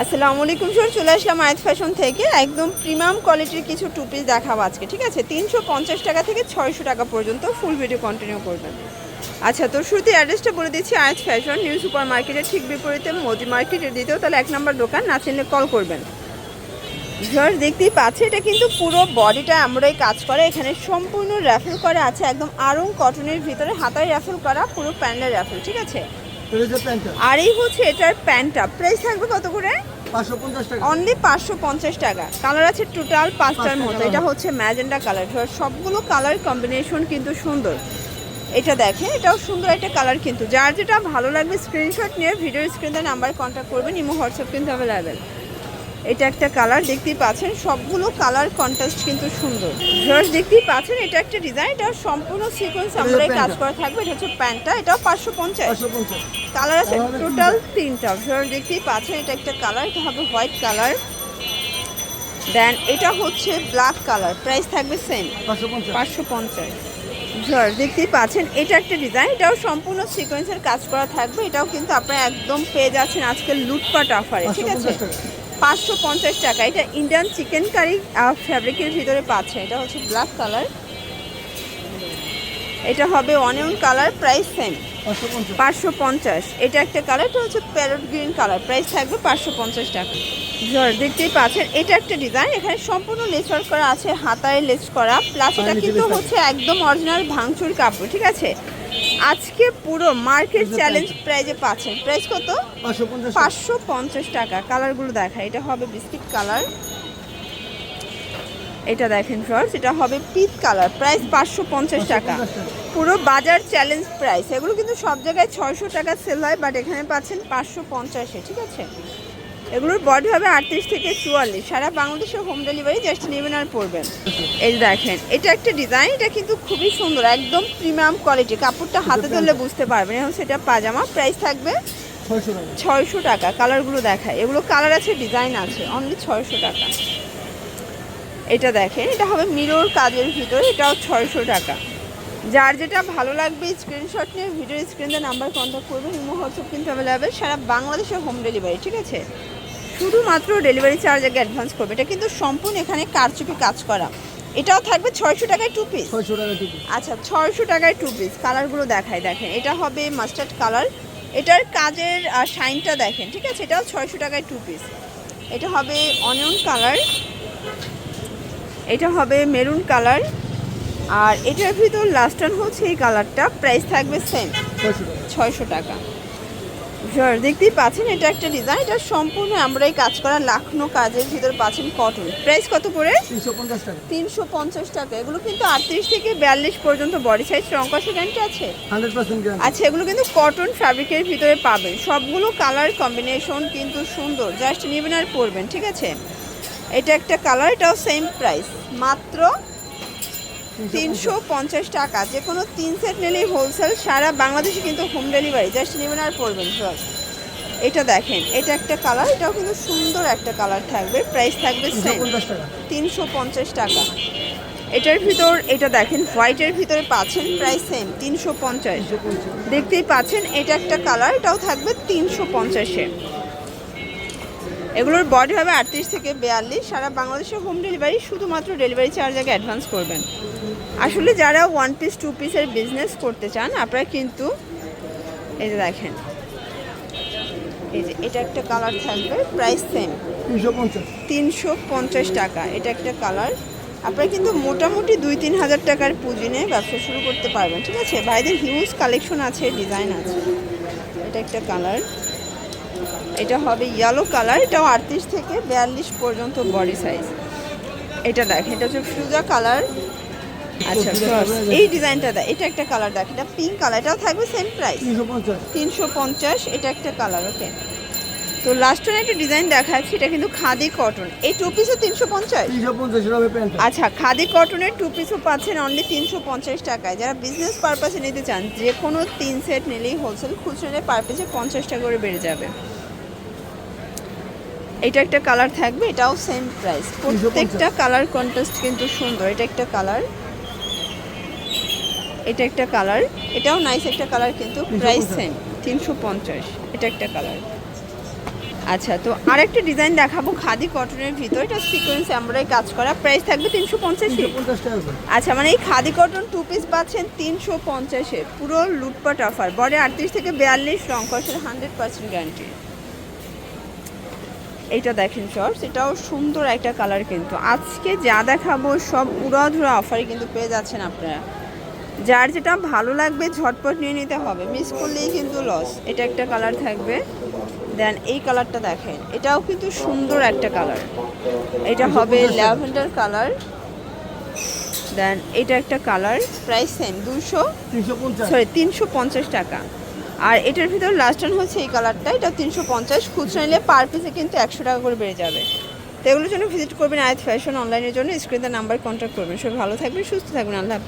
আসসালামু আলাইকুম স্যার, চলে আসলাম আয়াত ফ্যাশন থেকে। একদম প্রিমিয়াম কোয়ালিটির কিছু টু পিস দেখাবো আজকে, ঠিক আছে? 350 টাকা থেকে 600 টাকা পর্যন্ত। ফুল ভিডিও কন্টিনিউ করবেন। আচ্ছা, তো শুরুতে অ্যাড্রেসটা বলে দিচ্ছি। আয়াত ফ্যাশন নিউ সুপার মার্কেটের ঠিক বিপরীতে মোদি মার্কেটের দ্বিতীয় তাহলে 1 নম্বর দোকান। না চিনলে কল করবেন। ভিউয়ার্স, দেখতেই পাচ্ছে এটা কিন্তু পুরো বডিটা আমরাই কাজ করে। এখানে সম্পূর্ণ র্যাফেল করা আছে, একদম আরং কটনের ভিতরে হাতায় র্যাফেল করা, পুরো প্যান্ডেল র্যাফেল, ঠিক আছে? আর এই হচ্ছে এটার প্যান্টটা। প্রাইস থাকবে কত করে? 550 টাকা। অনলি 550 টাকা। কালার আছে টোটাল 5টার মতো। এটা হচ্ছে ম্যাজেন্ডা কালার। সবগুলো কালার কম্বিনেশন কিন্তু সুন্দর। এটা দেখেন, এটাও সুন্দর একটা কালার। কিন্তু যার যেটা ভালো লাগবে স্ক্রিনশট নিয়ে ভিডিও স্ক্রিনে নাম্বার কন্ট্যাক্ট করবেন। ইমো হোয়াটসঅ্যাপ কিন্তু অ্যাভেলেবেল। এটা একটা কালার দেখতেই পাচ্ছেন, সবগুলো কালার কন্ট্রাস্ট কিন্তু সুন্দর। ভিউয়ার্স, দেখতেই পাচ্ছেন এটা একটা ডিজাইন, এটা সম্পূর্ণ সিকোয়েন্স আমরাই কাজ করা থাকবে। এটা হচ্ছে প্যান্টটা, এটাও 550। কালার আছে টোটাল 3টা। ভিউয়ার্স, দেখতেই পাচ্ছেন এটা একটা কালার, এটা হবে হোয়াইট কালার। দেন এটা হচ্ছে ব্ল্যাক কালার। প্রাইস থাকবে সেম 550। ভিউয়ার্স, দেখতেই পাচ্ছেন এটা একটা ডিজাইন, এটাও সম্পূর্ণ সিকোয়েন্সের কাজ করা থাকবে। এটাও কিন্তু আপনারা একদম পেয়ে যাচ্ছেন আজকে লুটপাট অফারে, ঠিক আছে? 550 টাকা। এটা ইন্ডিয়ান চিকেন কারি ফ্যাব্রিকের ভিতরে পাচ্ছে। এটা হচ্ছে ব্ল্যাক কালার, এটা হবে অনিয়ন কালার। Price same 550। এটা একটা কালার, এটা হচ্ছে প্যারট গ্রিন কালার। প্রাইস থাকবে 550 টাকা। দেখতেই পাচ্ছেন এটা একটা ডিজাইন, এখানে সম্পূর্ণ লেস ওয়ার্ক করা আছে, হাতায় লেস করা। প্লাস এটা কিন্তু হচ্ছে একদম অরিজিনাল ভাঙচুর কাপড়, ঠিক আছে? আজকে পুরো মার্কেট চ্যালেঞ্জ প্রাইজে পাচ্ছেন। প্রাইস কত? 550 টাকা। কালারগুলো দেখা, এটা হবে বিস্কিট কালার, এটা দেখেন ফ্রেন্ডস, এটা হবে পিচ কালার। প্রাইস 550 টাকা। পুরো বাজার চ্যালেঞ্জ প্রাইস। এগুলো কিন্তু সব জায়গায় 600 টাকা সেল হয়, বাট এখানে পাচ্ছেন 550-এ, ঠিক আছে? এগুলোর বডি হবে 38 থেকে 44। সারা বাংলাদেশে হোম ডেলিভারি, জাস্ট নেবেন আর পড়বেন। এই দেখেন এটা একটা ডিজাইন, এটা কিন্তু খুবই সুন্দর, একদম প্রিমিয়াম কোয়ালিটি। কাপড়টা হাতে ধরলে বুঝতে পারবেন। এখন সেটা পাজামা। প্রাইস থাকবে 600 টাকা। কালারগুলো দেখায়, এগুলো কালার আছে, ডিজাইন আছে, অনলি 600 টাকা। এটা দেখেন, এটা হবে মিরর কাজের ভিতরে, এটাও 600 টাকা। যার যেটা ভালো লাগবে স্ক্রিনশট নিয়ে ভিডিও স্ক্রিনে নাম্বার কন্ট্যাক্ট করবেন। ইমো হোয়াটসঅ্যাপ কিন্তু অ্যাভেলেবেল। সারা বাংলাদেশে হোম ডেলিভারি, ঠিক আছে? শুধুমাত্র ডেলিভারি চার্জ আগে অ্যাডভান্স করবে। এটা কিন্তু সম্পূর্ণ এখানে কারচুপি কাজ করা। এটাও থাকবে 600 টাকায় টু পিস। আচ্ছা, 600 টাকায় টু পিস। কালারগুলো দেখায়, দেখেন এটা হবে মাস্টার্ড কালার, এটার কাজের শাইনটা দেখেন, ঠিক আছে? এটাও 600 টাকায় টু পিস। এটা হবে অনিয়ন কালার, এটা হবে মেরুন কালার, আর এটার ভিতর লাস্ট টান হচ্ছে এই কালারটা। প্রাইস থাকবে সেম 600 টাকা। দেখতেই পাচ্ছেন এটা একটা ডিজাইন, এটা সম্পূর্ণ আমরাই কাজ করা লাখনো কাজের ভিতর পাচ্ছেন কটন। প্রাইস কত করে? 350 টাকা। এগুলো কিন্তু 38 থেকে 42 পর্যন্ত বডি সাইজ। রং কষে গ্যারান্টি আছে 100% গ্যারান্টি। আচ্ছা, এগুলো কিন্তু কটন ফ্যাব্রিকের ভিতরে পাবেন। সবগুলো কালার কম্বিনেশন কিন্তু সুন্দর, জাস্ট নেবেন আর পরবেন, ঠিক আছে? এটা একটা কালার, এটাও সেম প্রাইস, মাত্র 350 টাকা। যে কোনো 3 সেট নিলেই হোলসেল, সারা বাংলাদেশে কিন্তু হোম ডেলিভারি, জাস্ট নেবেন আর পরবেন। এটা দেখেন, এটা একটা কালার, এটাও কিন্তু সুন্দর একটা কালার থাকবে। প্রাইস থাকবে সেম 350 টাকা। এটার ভিতর এটা দেখেন হোয়াইটের ভিতরে পাচ্ছেন, প্রাইস সেম 350। দেখতেই পাচ্ছেন এটা একটা কালার, এটাও থাকবে 350-এ। এগুলোর বডি হবে 38 থেকে 42। সারা বাংলাদেশে হোম ডেলিভারি, শুধুমাত্র ডেলিভারি চার্জ আগে অ্যাডভান্স করবেন। আসলে যারা 1 পিস 2 পিসের বিজনেস করতে চান আপনারা কিন্তু এই যে দেখেন, এই যে এটা একটা কালার থাকবে। প্রাইস সেম 350 টাকা। এটা একটা কালার। আপনারা কিন্তু মোটামুটি 2-3 হাজার টাকার পুঁজি নিয়ে ব্যবসা শুরু করতে পারবেন, ঠিক আছে? ভাইদের হিউজ কালেকশন আছে, ডিজাইন আছে। এটা একটা কালার, এটা হবে ইয়েলো কালার, এটাও 38 থেকে 42 পর্যন্ত বডি সাইজ। এটা দেখেন, এটা হচ্ছে ফিরোজা কালার। আচ্ছা, এই ডিজাইনটা দেয়, এটা একটা কালার দেখ, এটা পিঙ্ক কালার, এটাও থাকবে সেম প্রাইস 350। এটা একটা কালার। ওকে, তো লাস্ট ওয়ান একটা ডিজাইন দেখাচ্ছি, এটা কিন্তু খাদি কটন। এই টু পিসও 350। আচ্ছা, খাদি কটনের টু পিসও পাচ্ছেন অনলি 350 টাকায়। যারা বিজনেস পারপাসে নিতে চান, যে কোনো 3 সেট নিলেই হোলসেল, খুচরা পার পিসে 50 টাকা করে বেড়ে যাবে। এটা একটা কালার থাকবে, এটাও সেম প্রাইস। প্রত্যেকটা কালার কন্ট্রাস্ট কিন্তু সুন্দর। এটা একটা কালার, এটা একটা কালার, এটাও নাইস একটা কালার, কিন্তু প্রাইস সেম 350। এটা একটা কালার। আচ্ছা, তো আরেকটা ডিজাইন দেখাবো খাদি কটনের ভিতর, এটা সিকোয়েন্স এমব্রয়ডারি কাজ করা, প্রাইস থাকবে 350। 350 টাকা করে। আচ্ছা, মানে এই খাদি কটন 2 পিস পাচ্ছেন 350-এ, পুরো লুটপাট অফার। বডি 38 থেকে 42, রং কষের 100% গ্যারান্টি। এইটা দেখেন শর্টস, এটাও সুন্দর একটা কালার, কিন্তু আজকে যা দেখাবো সব উড়াধুরা অফারে কিন্তু পেয়ে যাচ্ছেন আপনারা। যার যেটা ভালো লাগবে ঝটপট নিয়ে নিতে হবে, মিস করলেই কিন্তু লস। এটা একটা কালার থাকবে, দেন এই কালারটা দেখেন, এটাও কিন্তু সুন্দর একটা কালার, এটা হবে ল্যাভেন্ডার কালার। দেন এটা একটা কালার, প্রাইস সেম 350 টাকা। আর এটার ভিতর লাস্ট টাইম হচ্ছে এই কালারটা, এটা 350, খুচরা নিলে পার পিসে কিন্তু 100 টাকা করে বেড়ে যাবে। তো এগুলোর জন্য ভিজিট করবেন আয়াত ফ্যাশন অনলাইনের জন্য, স্ক্রিনে নাম্বার কন্ট্যাক্ট করবেন। সবাই ভালো থাকবেন, সুস্থ থাকবেন, আল্লাহ হাফেজ।